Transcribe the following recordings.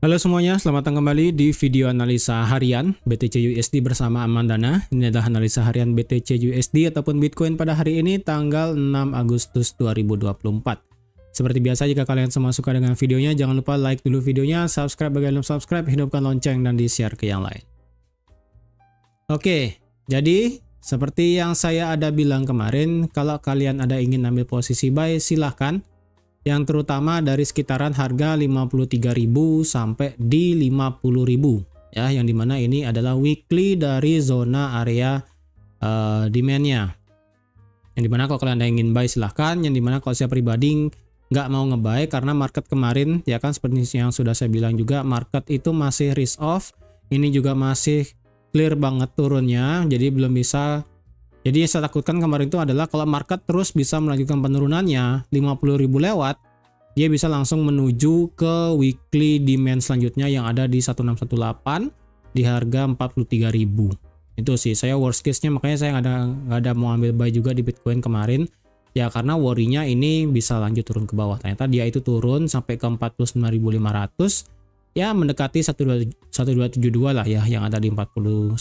Halo semuanya, selamat datang kembali di video analisa harian BTC USD bersama Amandana. Ini adalah analisa harian BTC USD ataupun Bitcoin pada hari ini tanggal 6 Agustus 2024. Seperti biasa, jika kalian semua suka dengan videonya, jangan lupa like dulu videonya, subscribe bagi yang belum subscribe, hidupkan lonceng dan di-share ke yang lain. Oke, jadi seperti yang saya ada bilang kemarin, kalau kalian ada ingin ambil posisi buy, silahkan. Yang terutama dari sekitaran harga 53.000 sampai di 50.000 ya, yang dimana ini adalah weekly dari zona area demand-nya. Yang dimana kalau kalian ada ingin buy silahkan, yang dimana kalau saya pribadi nggak mau nge-buy karena market kemarin ya kan, seperti yang sudah saya bilang juga, market itu masih risk off, ini juga masih clear banget turunnya, jadi belum bisa. Jadi yang saya takutkan kemarin itu adalah kalau market terus bisa melanjutkan penurunannya 50.000 lewat, dia bisa langsung menuju ke weekly demand selanjutnya yang ada di 1618 di harga 43.000. Itu sih saya worst case-nya, makanya saya nggak ada mau ambil buy juga di Bitcoin kemarin. Ya karena worry-nya ini bisa lanjut turun ke bawah. Ternyata dia itu turun sampai ke 49.500, ya mendekati 1272 lah ya, yang ada di 49.000.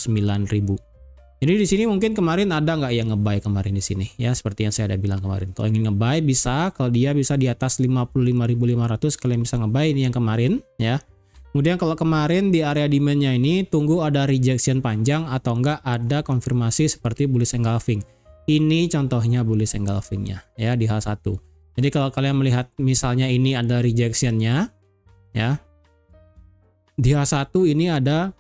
Jadi di sini mungkin kemarin ada nggak yang nge-buy kemarin di sini ya, seperti yang saya ada bilang kemarin. Kalau ingin nge-buy bisa, kalau dia bisa di atas 55.500 kalian bisa nge-buy, ini yang kemarin ya. Kemudian kalau kemarin di area demand-nya ini tunggu ada rejection panjang atau enggak ada konfirmasi seperti bullish engulfing. Ini contohnya bullish engulfing-nya ya di H1. Jadi kalau kalian melihat misalnya ini ada rejection-nya ya. Di H1 ini ada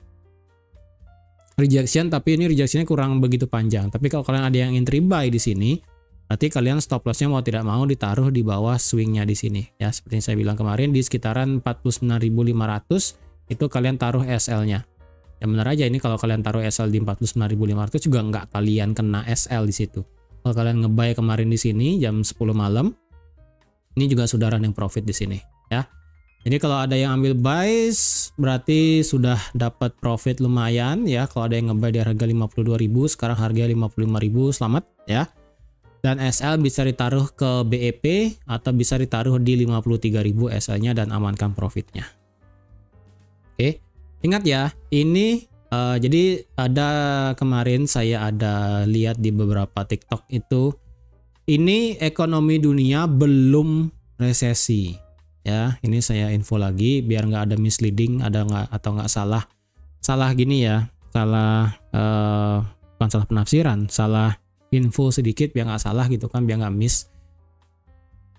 rejection, tapi ini rejectionnya kurang begitu panjang. Tapi kalau kalian ada yang entry buy di sini, berarti kalian stop lossnya mau tidak mau ditaruh di bawah swingnya di sini ya. Seperti yang saya bilang kemarin, di sekitaran 49.500 itu kalian taruh SL-nya. Ya benar aja, ini kalau kalian taruh SL di 49.500 juga nggak kalian kena SL di situ. Kalau kalian nge-buy kemarin di sini jam 10 malam, ini juga sudah running profit di sini ya. Jadi kalau ada yang ambil buy berarti sudah dapat profit lumayan ya. Kalau ada yang nge-buy di harga 52.000, sekarang harga 55.000, selamat ya. Dan SL bisa ditaruh ke BEP atau bisa ditaruh di 53.000 SL-nya dan amankan profitnya. Oke, ingat ya, ini jadi ada kemarin saya ada lihat di beberapa TikTok itu, ini ekonomi dunia belum resesi. Ya, ini saya info lagi biar nggak ada misleading, ada nggak atau nggak salah gini ya, bukan salah penafsiran, salah info sedikit biar nggak salah gitu kan, biar nggak miss.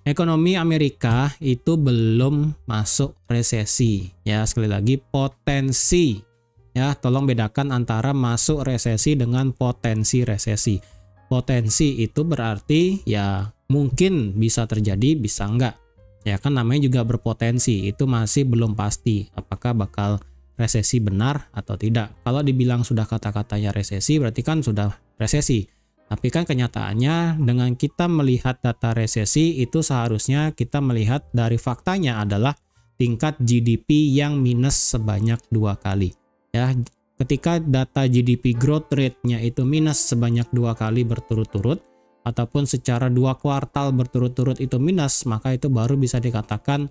Ekonomi Amerika itu belum masuk resesi ya, sekali lagi potensi ya, tolong bedakan antara masuk resesi dengan potensi resesi. Potensi itu berarti ya mungkin bisa terjadi, bisa enggak. Ya kan namanya juga berpotensi, itu masih belum pasti apakah bakal resesi benar atau tidak. Kalau dibilang sudah kata-katanya resesi berarti kan sudah resesi. Tapi kan kenyataannya dengan kita melihat data resesi itu seharusnya kita melihat dari faktanya adalah tingkat GDP yang minus sebanyak 2 kali. Ya, ketika data GDP growth rate-nya itu minus sebanyak 2 kali berturut-turut, ataupun secara 2 kuartal berturut-turut itu minus, maka itu baru bisa dikatakan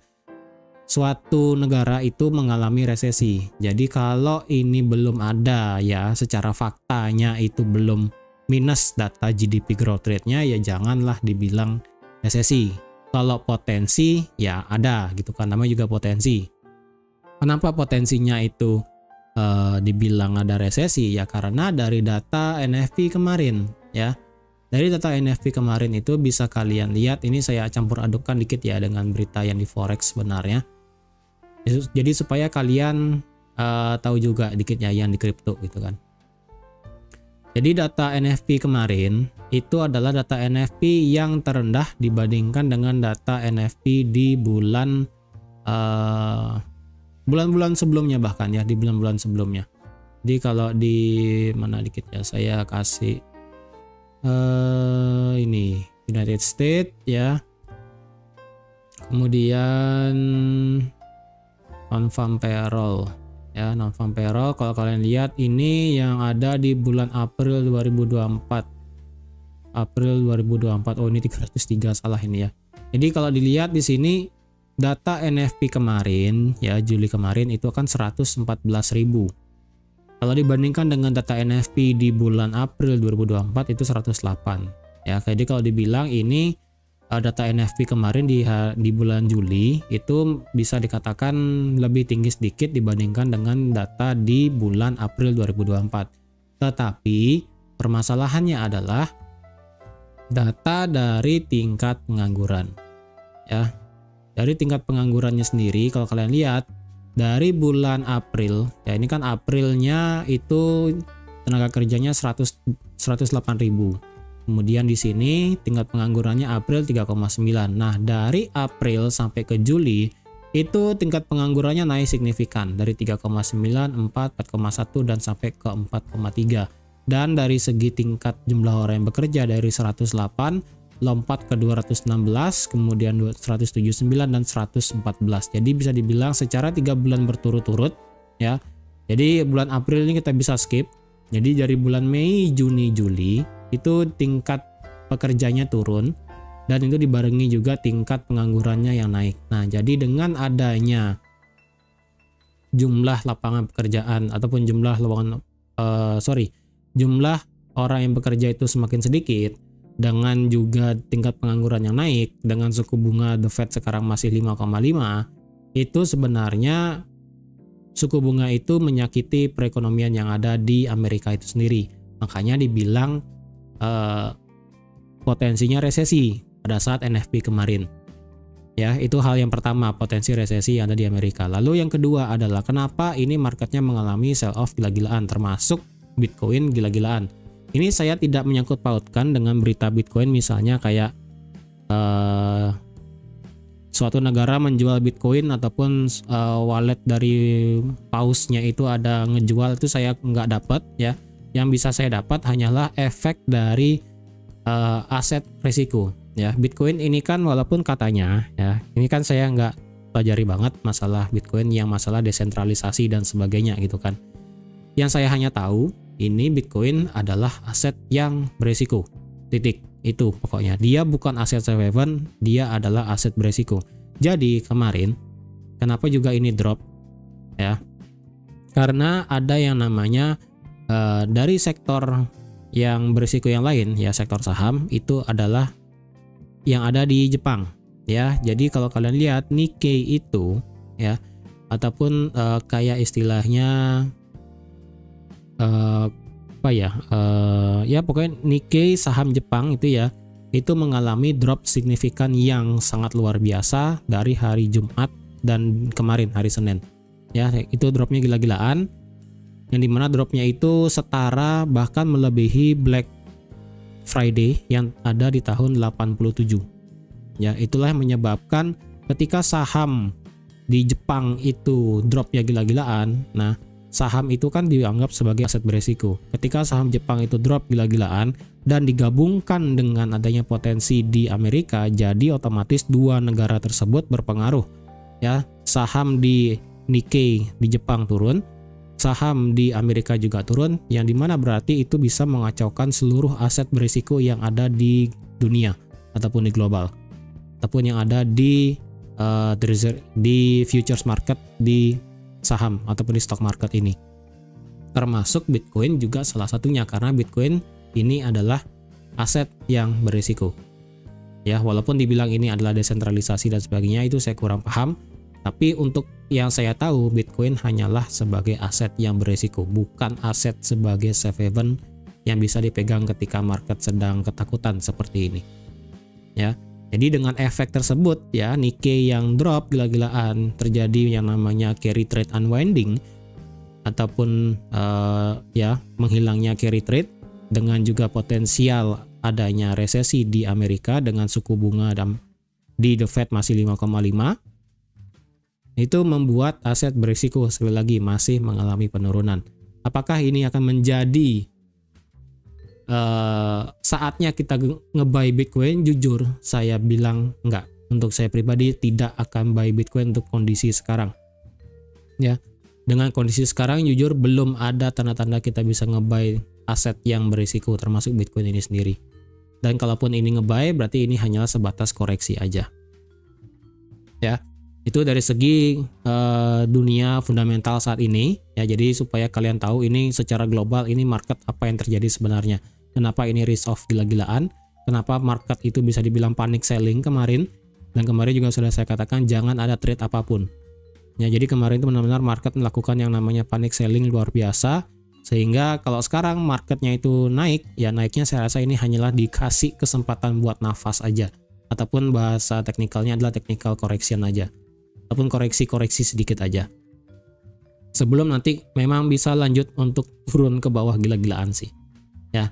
suatu negara itu mengalami resesi. Jadi kalau ini belum ada ya, secara faktanya itu belum minus data GDP growth rate-nya, ya janganlah dibilang resesi. Kalau potensi ya ada gitu kan, namanya juga potensi. Kenapa potensinya itu dibilang ada resesi? Ya karena dari data NFP kemarin ya. Dari data NFP kemarin itu bisa kalian lihat, ini saya campur adukkan dikit ya dengan berita yang di forex sebenarnya. Jadi supaya kalian tahu juga dikit ya yang di kripto gitu kan. Jadi data NFP kemarin itu adalah data NFP yang terendah dibandingkan dengan data NFP di bulan-bulan sebelumnya, bahkan ya di bulan-bulan sebelumnya. Jadi kalau di mana dikit ya, saya kasih ini United States ya, kemudian non-farm payroll ya, non-farm payroll kalau kalian lihat ini yang ada di bulan April 2024. Oh ini 303, salah ini ya. Jadi kalau dilihat di sini data NFP kemarin ya Juli kemarin itu kan 114.000. Kalau dibandingkan dengan data NFP di bulan April 2024 itu 108. Ya, jadi kalau dibilang ini data NFP kemarin di bulan Juli itu bisa dikatakan lebih tinggi sedikit dibandingkan dengan data di bulan April 2024. Tetapi permasalahannya adalah data dari tingkat pengangguran. Ya. Dari tingkat penganggurannya sendiri kalau kalian lihat dari bulan April, ya ini kan Aprilnya itu tenaga kerjanya 108.000. Kemudian di sini tingkat penganggurannya April 3,9. Nah, dari April sampai ke Juli itu tingkat penganggurannya naik signifikan dari 3,9, 4, 4,1 dan sampai ke 4,3. Dan dari segi tingkat jumlah orang yang bekerja dari 108 lompat ke 216, kemudian 179 dan 114. Jadi bisa dibilang secara 3 bulan berturut-turut ya. Jadi bulan April ini kita bisa skip. Jadi dari bulan Mei, Juni, Juli itu tingkat pekerjanya turun dan itu dibarengi juga tingkat penganggurannya yang naik. Nah, jadi dengan adanya jumlah lapangan pekerjaan ataupun jumlah jumlah orang yang bekerja itu semakin sedikit, dengan juga tingkat pengangguran yang naik, dengan suku bunga The Fed sekarang masih 5,5, itu sebenarnya suku bunga itu menyakiti perekonomian yang ada di Amerika itu sendiri. Makanya dibilang potensinya resesi pada saat NFP kemarin. Ya, itu hal yang pertama, potensi resesi yang ada di Amerika. Lalu yang kedua adalah kenapa ini marketnya mengalami sell off gila-gilaan, termasuk Bitcoin gila-gilaan. Ini saya tidak menyangkut pautkan dengan berita Bitcoin misalnya kayak suatu negara menjual Bitcoin ataupun wallet dari pausnya itu ada ngejual, itu saya nggak dapat ya. Yang bisa saya dapat hanyalah efek dari aset risiko ya. Bitcoin ini kan walaupun katanya ya, ini kan saya nggak pelajari banget masalah Bitcoin yang masalah desentralisasi dan sebagainya gitu kan. Yang saya hanya tahu ini Bitcoin adalah aset yang beresiko. Titik. Itu pokoknya. Dia bukan aset safe haven, dia adalah aset beresiko. Jadi kemarin kenapa juga ini drop ya? Karena ada yang namanya dari sektor yang beresiko yang lain ya, sektor saham itu adalah yang ada di Jepang ya. Jadi kalau kalian lihat Nikkei itu ya, ataupun kayak istilahnya ya pokoknya Nikkei saham Jepang itu ya, itu mengalami drop signifikan yang sangat luar biasa dari hari Jumat dan kemarin hari Senin ya. Itu dropnya gila-gilaan, yang dimana dropnya itu setara bahkan melebihi Black Friday yang ada di tahun 87 ya. Itulah yang menyebabkan ketika saham di Jepang itu dropnya gila-gilaan, nah saham itu kan dianggap sebagai aset beresiko. Ketika saham Jepang itu drop gila-gilaan dan digabungkan dengan adanya potensi di Amerika, jadi otomatis dua negara tersebut berpengaruh ya. Saham di Nikkei di Jepang turun, saham di Amerika juga turun, yang dimana berarti itu bisa mengacaukan seluruh aset berisiko yang ada di dunia ataupun di global, ataupun yang ada di futures market, di saham ataupun di stock market ini, termasuk Bitcoin juga salah satunya, karena Bitcoin ini adalah aset yang berisiko ya. Walaupun dibilang ini adalah desentralisasi dan sebagainya, itu saya kurang paham, tapi untuk yang saya tahu Bitcoin hanyalah sebagai aset yang berisiko, bukan aset sebagai safe haven yang bisa dipegang ketika market sedang ketakutan seperti ini ya. Jadi dengan efek tersebut ya, Nikkei yang drop gila-gilaan, terjadi yang namanya carry trade unwinding ataupun ya menghilangnya carry trade, dengan juga potensial adanya resesi di Amerika dengan suku bunga di The Fed masih 5,5, itu membuat aset berisiko sekali lagi masih mengalami penurunan. Apakah ini akan menjadi saatnya kita nge-buy Bitcoin? Jujur saya bilang enggak. Untuk saya pribadi tidak akan buy Bitcoin untuk kondisi sekarang ya. Dengan kondisi sekarang jujur belum ada tanda-tanda kita bisa nge-buy aset yang berisiko termasuk Bitcoin ini sendiri. Dan kalaupun ini nge-buy berarti ini hanyalah sebatas koreksi aja ya. Itu dari segi dunia fundamental saat ini ya. Jadi supaya kalian tahu ini secara global ini market apa yang terjadi sebenarnya. Kenapa ini risk off gila-gilaan? Kenapa market itu bisa dibilang panic selling kemarin? Dan kemarin juga sudah saya katakan jangan ada trade apapun. Ya, jadi kemarin itu benar-benar market melakukan yang namanya panic selling luar biasa. Sehingga kalau sekarang marketnya itu naik, ya naiknya saya rasa ini hanyalah dikasih kesempatan buat nafas aja. Ataupun bahasa teknikalnya adalah technical correction aja. Ataupun koreksi-koreksi sedikit aja. Sebelum nanti memang bisa lanjut untuk turun ke bawah gila-gilaan sih. Ya,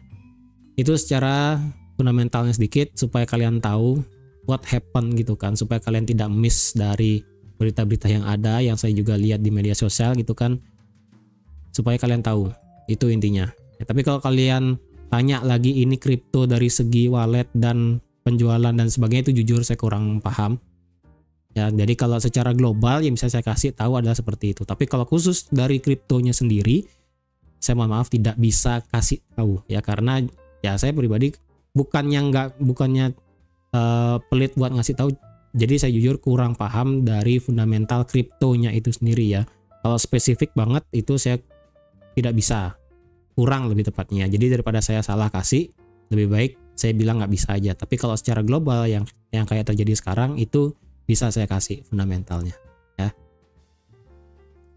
itu secara fundamentalnya sedikit supaya kalian tahu what happen gitu kan. Supaya kalian tidak miss dari berita-berita yang ada, yang saya juga lihat di media sosial gitu kan. Supaya kalian tahu, itu intinya. Ya, tapi kalau kalian tanya lagi ini kripto dari segi wallet dan penjualan dan sebagainya, itu jujur saya kurang paham. Ya, jadi kalau secara global yang bisa saya kasih tahu adalah seperti itu. Tapi kalau khusus dari kriptonya sendiri, saya mohon maaf tidak bisa kasih tahu ya, karena ya saya pribadi bukannya pelit buat ngasih tahu. Jadi saya jujur kurang paham dari fundamental kriptonya itu sendiri ya. Kalau spesifik banget itu saya tidak bisa, kurang lebih tepatnya. Jadi daripada saya salah kasih, lebih baik saya bilang nggak bisa aja. Tapi kalau secara global yang kayak terjadi sekarang itu bisa saya kasih fundamentalnya ya.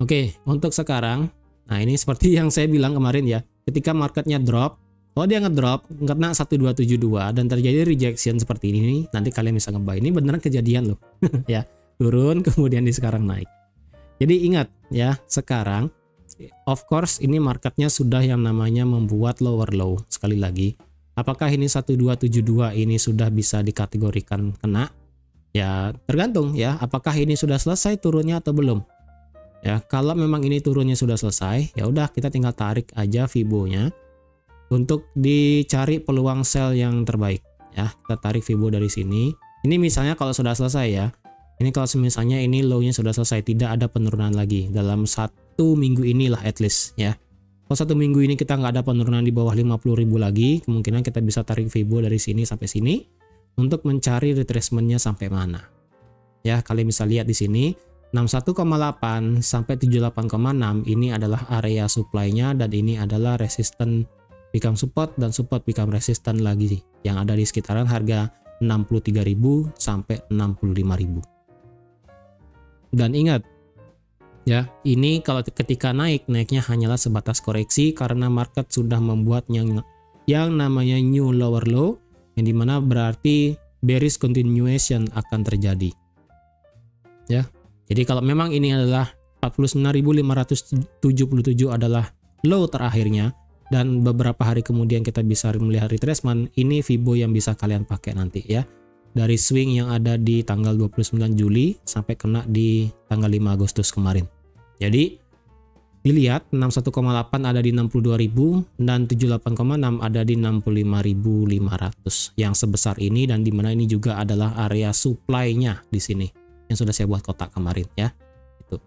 Oke, untuk sekarang, nah ini seperti yang saya bilang kemarin ya, ketika marketnya drop, kalau dia ngedrop kena 1272 dan terjadi rejection seperti ini, nanti kalian bisa ngebuy. Ini beneran kejadian loh ya, turun kemudian di sekarang naik. Jadi ingat ya, sekarang of course ini marketnya sudah yang namanya membuat lower low. Sekali lagi, apakah ini 1272 ini sudah bisa dikategorikan kena? Ya tergantung ya, apakah ini sudah selesai turunnya atau belum. Ya, kalau memang ini turunnya sudah selesai, ya udah kita tinggal tarik aja Fibo-nya untuk dicari peluang sell yang terbaik. Ya, kita tarik Fibo dari sini. Ini misalnya kalau sudah selesai ya. Ini kalau misalnya ini low-nya sudah selesai, tidak ada penurunan lagi dalam 1 minggu inilah at least ya. Kalau 1 minggu ini kita nggak ada penurunan di bawah 50.000 lagi, kemungkinan kita bisa tarik Fibo dari sini sampai sini untuk mencari retracement-nya sampai mana. Ya, kalian bisa lihat di sini 61,8 sampai 78,6 ini adalah area supply-nya dan ini adalah resistance become support dan support become resistance lagi yang ada di sekitaran harga 63.000 sampai 65.000. Dan ingat ya, ini kalau ketika naiknya hanyalah sebatas koreksi karena market sudah membuat yang namanya new lower low, yang dimana berarti bearish continuation akan terjadi ya. Jadi kalau memang ini adalah 49.577 adalah low terakhirnya dan beberapa hari kemudian kita bisa melihat retracement, ini Fibo yang bisa kalian pakai nanti ya, dari swing yang ada di tanggal 29 Juli sampai kena di tanggal 5 Agustus kemarin. Jadi dilihat 61,8 ada di 62.000 dan 78,6 ada di 65.500 yang sebesar ini, dan dimana ini juga adalah area supply-nya di sini yang sudah saya buat kotak kemarin ya. Itu.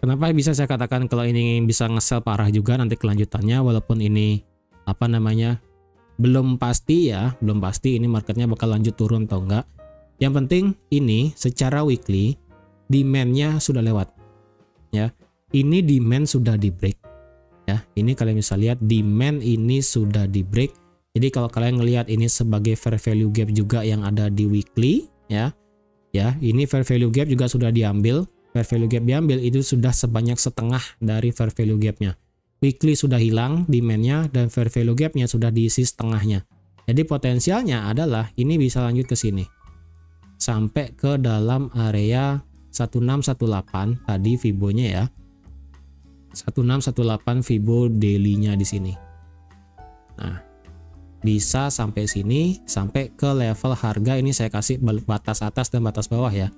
Kenapa bisa saya katakan kalau ini bisa nge-sell parah juga nanti kelanjutannya, walaupun ini apa namanya belum pasti ya, belum pasti ini marketnya bakal lanjut turun atau enggak. Yang penting ini secara weekly demand-nya sudah lewat. Ya, ini demand sudah di break ya. Ini kalian bisa lihat demand ini sudah di break. Jadi kalau kalian ngelihat ini sebagai fair value gap juga yang ada di weekly ya, ini fair value gap juga sudah diambil. Fair value gap diambil itu sudah sebanyak setengah dari fair value gapnya. Weekly sudah hilang demandnya dan fair value gapnya sudah diisi setengahnya. Jadi potensialnya adalah ini bisa lanjut ke sini sampai ke dalam area 1618 tadi Fibonya ya. 1618 Fibo daily-nya di sini. Nah, bisa sampai sini, sampai ke level harga ini saya kasih batas atas dan batas bawah ya.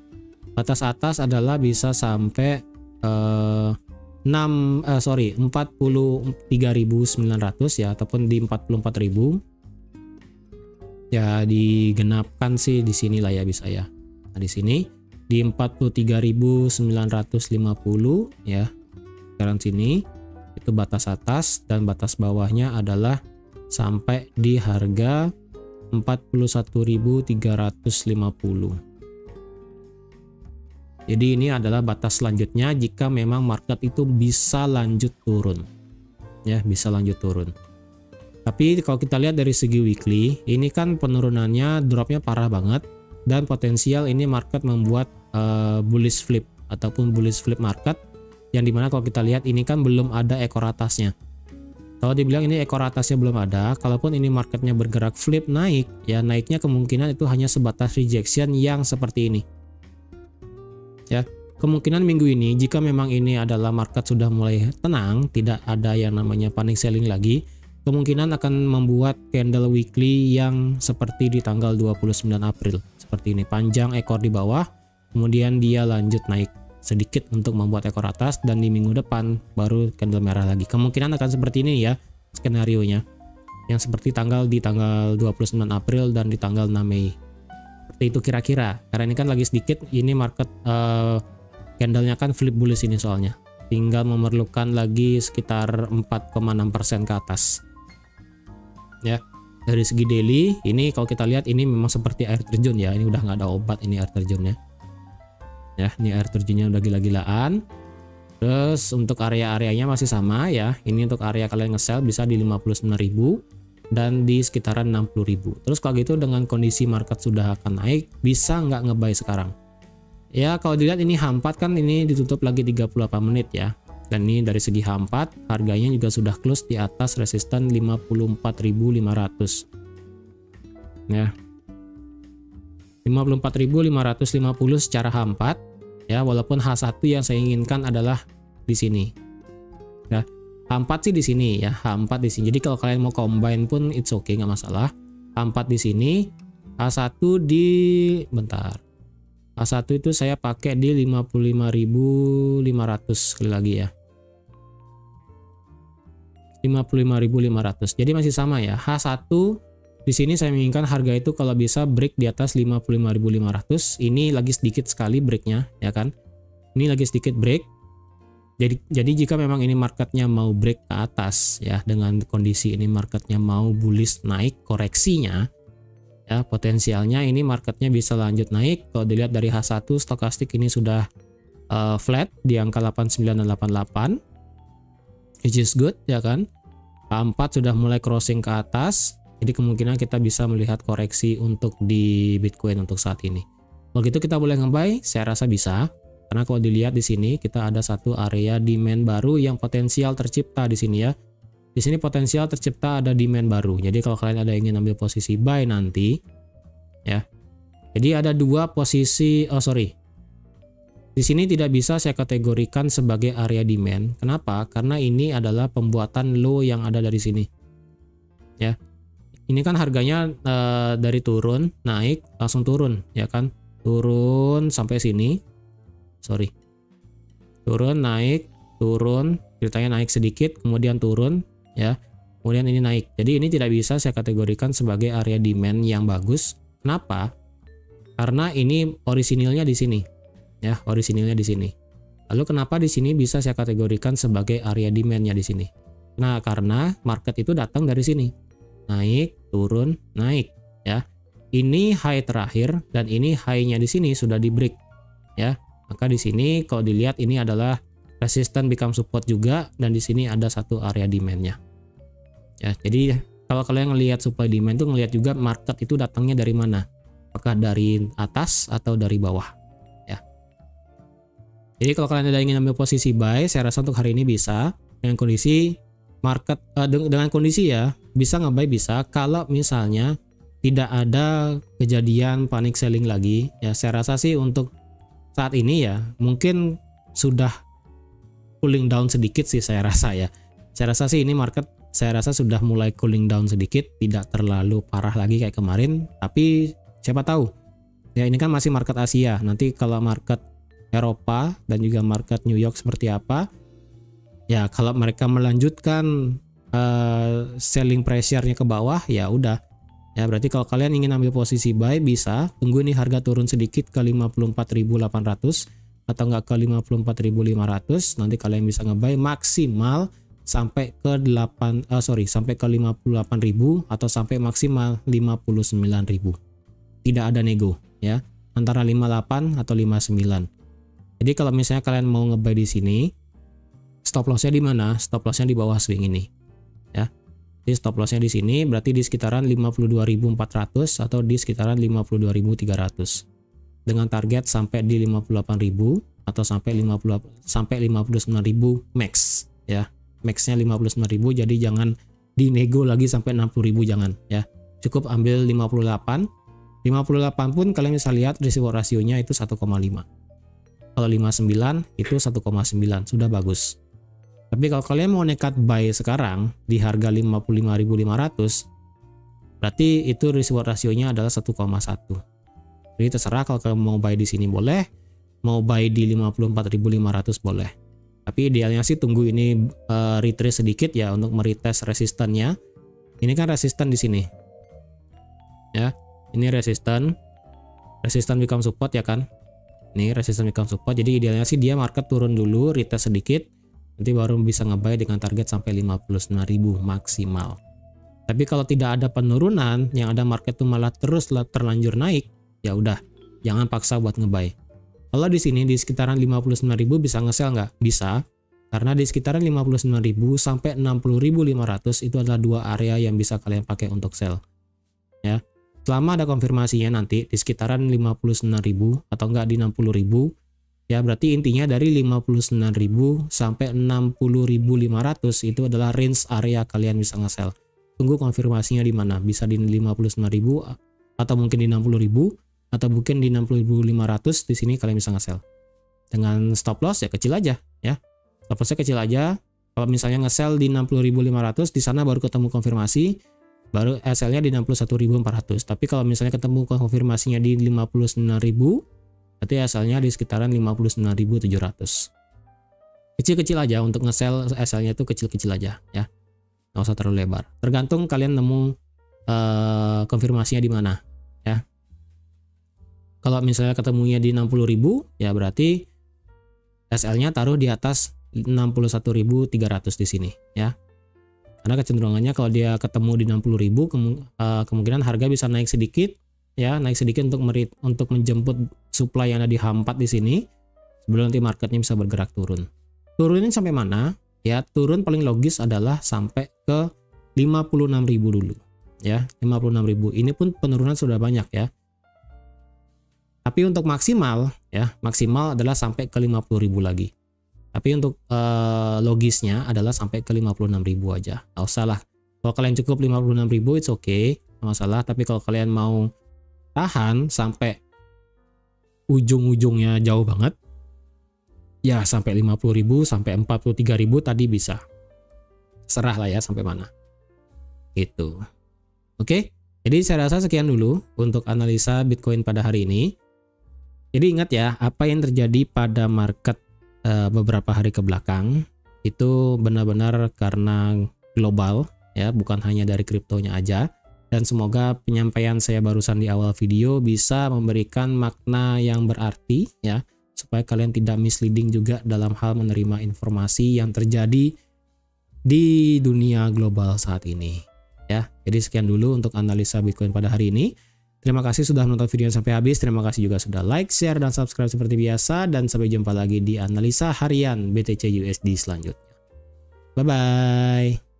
Batas atas adalah bisa sampai 43.900 ya, ataupun di 44.000. Ya digenapkan sih di sini lah ya bisa ya. Nah, di sini di 43.950 ya. Sekarang sini itu batas atas dan batas bawahnya adalah sampai di harga 41.350. Jadi ini adalah batas selanjutnya jika memang market itu bisa lanjut turun. Ya, bisa lanjut turun. Tapi kalau kita lihat dari segi weekly, ini kan penurunannya, dropnya parah banget dan potensial ini market membuat bullish flip ataupun bullish flip market, yang dimana kalau kita lihat ini kan belum ada ekor atasnya. Kalau dibilang ini ekor atasnya belum ada, kalaupun ini marketnya bergerak flip naik, ya naiknya kemungkinan itu hanya sebatas rejection yang seperti ini. Ya, kemungkinan minggu ini jika memang ini adalah market sudah mulai tenang, tidak ada yang namanya panic selling lagi, kemungkinan akan membuat candle weekly yang seperti di tanggal 29 April. Seperti ini, panjang ekor di bawah, kemudian dia lanjut naik sedikit untuk membuat ekor atas, dan di minggu depan baru candle merah lagi. Kemungkinan akan seperti ini ya skenarionya, yang seperti di tanggal 29 April dan di tanggal 6 Mei. Seperti itu kira-kira, karena ini kan lagi sedikit, ini market candlenya kan flip bullish ini soalnya, tinggal memerlukan lagi sekitar 4,6% ke atas. Ya, dari segi daily ini kalau kita lihat ini memang seperti air terjun ya, ini udah nggak ada obat ini air terjunnya. Ya, ini air terjunnya udah gila-gilaan. Terus untuk area-areanya masih sama ya, ini untuk area kalian nge-sell bisa di 59.000 dan di sekitaran 60.000. Terus kalau gitu dengan kondisi market sudah akan naik, bisa nggak nge-buy sekarang? Ya kalau dilihat ini H4 kan ini ditutup lagi 38 menit ya. Dan ini dari segi H4 harganya juga sudah close di atas resisten 54.500. Ya. 54.550 secara H4 ya, walaupun H1 yang saya inginkan adalah di sini. Ya. H4 sih di sini ya, H4 di sini. Jadi kalau kalian mau combine pun it's okay, nggak masalah. H4 di sini, H1 di H1 itu saya pakai di 55.500 sekali lagi ya. 55.500. Jadi masih sama ya. H1 di sini saya menginginkan harga itu kalau bisa break di atas 55.500. Ini lagi sedikit sekali breaknya ya kan. Ini lagi sedikit break. Jadi jika memang ini marketnya mau break ke atas ya, dengan kondisi ini marketnya mau bullish naik koreksinya ya, potensialnya ini marketnya bisa lanjut naik. Kalau dilihat dari H1 stokastik ini sudah flat di angka 89 dan 88, which is good ya kan. H4 sudah mulai crossing ke atas, jadi kemungkinan kita bisa melihat koreksi untuk di Bitcoin untuk saat ini. Kalau gitu kita boleh nge-buy, saya rasa bisa. Karena kalau dilihat di sini kita ada satu area demand baru yang potensial tercipta di sini ya. Di sini potensial tercipta ada demand baru. Jadi kalau kalian ada ingin ambil posisi buy nanti ya. Jadi ada dua posisi, di sini tidak bisa saya kategorikan sebagai area demand. Kenapa? Karena ini adalah pembuatan low yang ada dari sini. Ya. Ini kan harganya dari turun, naik, langsung turun ya kan. Turun sampai sini. Turun, naik, turun, ceritanya naik sedikit, kemudian turun, ya, kemudian ini naik. Jadi ini tidak bisa saya kategorikan sebagai area demand yang bagus. Kenapa? Karena ini orisinilnya di sini, ya, orisinilnya di sini. Lalu kenapa di sini bisa saya kategorikan sebagai area demandnya di sini? Nah, karena market itu datang dari sini, naik, turun, naik, ya. Ini high terakhir dan ini high-nya di sini sudah di break, ya. Maka di sini kalau dilihat ini adalah resistance become support juga, dan di sini ada satu area demand-nya. Ya, jadi kalau kalian ngelihat supply demand itu ngelihat juga market itu datangnya dari mana? Apakah dari atas atau dari bawah? Ya. Jadi kalau kalian ada ingin ambil posisi buy, saya rasa untuk hari ini bisa dengan kondisi market dengan kondisi ya, bisa nge-buy bisa kalau misalnya tidak ada kejadian panic selling lagi. Ya, saya rasa sih untuk saat ini ya mungkin sudah cooling down sedikit sih saya rasa ya. Saya rasa sih ini market saya rasa sudah mulai cooling down sedikit, tidak terlalu parah lagi kayak kemarin, tapi siapa tahu. Ya ini kan masih market Asia. Nanti kalau market Eropa dan juga market New York seperti apa? Ya kalau mereka melanjutkan selling pressure-nya ke bawah ya udah. Ya berarti kalau kalian ingin ambil posisi buy bisa tunggu ini harga turun sedikit ke 54.800 atau enggak ke 54.500, nanti kalian bisa nge-buy maksimal sampai ke sampai ke 58.000 atau sampai maksimal 59.000. Tidak ada nego ya, antara 58 atau 59. Jadi kalau misalnya kalian mau nge-buy di sini, stop lossnya di mana? Stop lossnya di bawah swing ini, ya. Jadi stop lossnya di sini berarti di sekitaran 52.400 atau di sekitaran 52.300 dengan target sampai di 58.000 atau sampai 59.000 max, ya. Maxnya 59.000, jadi jangan dinego lagi sampai 60.000, jangan, ya. Cukup ambil 58 pun kalian bisa lihat risiko rasionya itu 1,5. Kalau 59 itu 1,9, sudah bagus. Tapi kalau kalian mau nekat buy sekarang di harga 55.500, berarti itu risiko rasionya adalah 1,1. Jadi terserah, kalau kalian mau buy di sini boleh, mau buy di 54.500 boleh. Tapi idealnya sih tunggu ini retrace sedikit ya untuk meretest resistannya. Ini kan resisten di sini. Ya, ini resisten become support ya kan. Ini resisten become support. Jadi idealnya sih dia market turun dulu, retest sedikit, nanti baru bisa nge-buy dengan target sampai 59.000 maksimal. Tapi kalau tidak ada penurunan, yang ada market tuh malah terus terlanjur naik, ya udah, jangan paksa buat nge-buy. Kalau di sini di sekitaran 59.000 bisa nge-sell nggak? Bisa. Karena di sekitaran 59.000 sampai 60.500 itu adalah dua area yang bisa kalian pakai untuk sell. Ya. Selama ada konfirmasinya nanti di sekitaran 59.000 atau enggak di 60.000, ya berarti intinya dari 59.000 sampai 60.500 itu adalah range area kalian bisa nge-sell. Tunggu konfirmasinya di mana, bisa di 59.000 atau mungkin di 60.000 atau mungkin di 60.500, di sini kalian bisa nge-sell. Dengan stop loss ya kecil aja, ya. Stop lossnya kecil aja. Kalau misalnya nge-sell di 60.500, di sana baru ketemu konfirmasi, baru SL-nya di 61.400. Tapi kalau misalnya ketemu konfirmasinya di 59.000, berarti SL-nya di sekitaran 59.700. Kecil-kecil aja untuk nge-sell, SL-nya itu kecil-kecil aja, ya. Nggak usah terlalu lebar. Tergantung kalian nemu konfirmasinya di mana, ya. Kalau misalnya ketemunya di 60.000, ya berarti SL-nya taruh di atas 61.300 di sini, ya. Karena kecenderungannya kalau dia ketemu di 60.000, kemungkinan harga bisa naik sedikit, ya, naik sedikit untuk menjemput supply yang ada di H4 di sini sebelum nanti marketnya bisa bergerak turun. Turunin sampai mana? Ya, turun paling logis adalah sampai ke 56.000 dulu, ya, 56.000. Ini pun penurunan sudah banyak, ya. Tapi untuk maksimal, ya, maksimal adalah sampai ke 50.000 lagi. Tapi untuk logisnya adalah sampai ke 56.000 aja. Nggak usah lah. Kalau kalian cukup 56.000, it's okay, nggak masalah. Tapi kalau kalian mau tahan sampai ujung-ujungnya jauh banget, ya sampai 50.000 sampai 43.000 tadi bisa. Serah lah ya sampai mana. Gitu. Oke. Jadi saya rasa sekian dulu untuk analisa Bitcoin pada hari ini. Jadi ingat ya, apa yang terjadi pada market beberapa hari ke belakang itu benar-benar karena global, ya, bukan hanya dari kriptonya aja. Dan semoga penyampaian saya barusan di awal video bisa memberikan makna yang berarti, ya, supaya kalian tidak misleading juga dalam hal menerima informasi yang terjadi di dunia global saat ini, ya. Jadi sekian dulu untuk analisa Bitcoin pada hari ini. Terima kasih sudah menonton video sampai habis. Terima kasih juga sudah like, share, dan subscribe seperti biasa. Dan sampai jumpa lagi di analisa harian BTC USD selanjutnya. Bye-bye.